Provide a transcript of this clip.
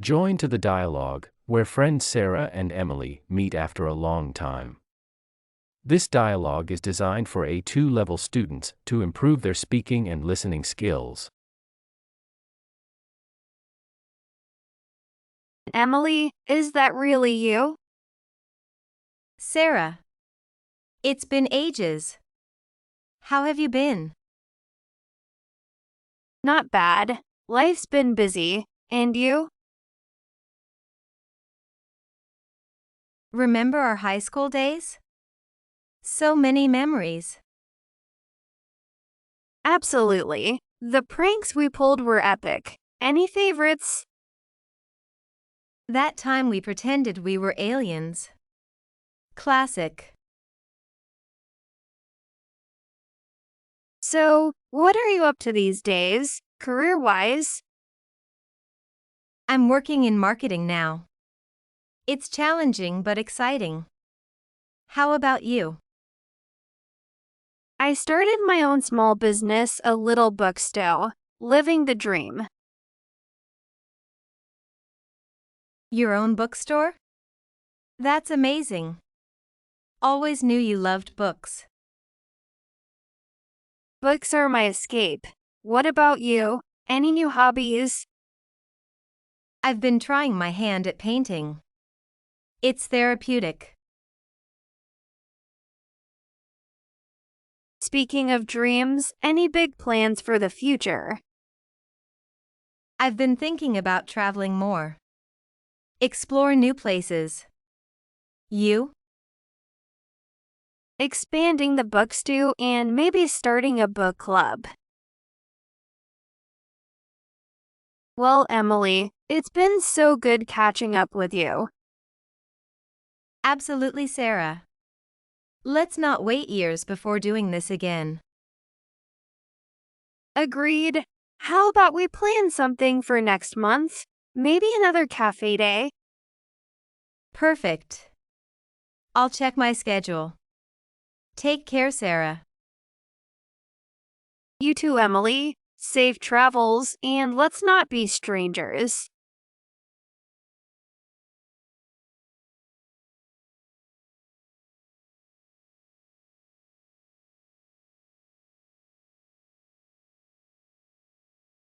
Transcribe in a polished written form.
Join to the dialogue, where friends Sarah and Emily meet after a long time. This dialogue is designed for A2 level students to improve their speaking and listening skills. Emily, is that really you? Sarah, it's been ages. How have you been? Not bad. Life's been busy. And you? Remember our high school days? So many memories. Absolutely. The pranks we pulled were epic. Any favorites? That time we pretended we were aliens. Classic. So, what are you up to these days, career-wise? I'm working in marketing now. It's challenging but exciting. How about you? I started my own small business, a little bookstore, living the dream. Your own bookstore? That's amazing. Always knew you loved books. Books are my escape. What about you? Any new hobbies? I've been trying my hand at painting. It's therapeutic. Speaking of dreams, any big plans for the future? I've been thinking about traveling more. Explore new places. You? Expanding the bookstore and maybe starting a book club. Well, Emily, it's been so good catching up with you. Absolutely, Sarah. Let's not wait years before doing this again. Agreed. How about we plan something for next month? Maybe another cafe day? Perfect. I'll check my schedule. Take care, Sarah. You too, Emily. Safe travels, and let's not be strangers.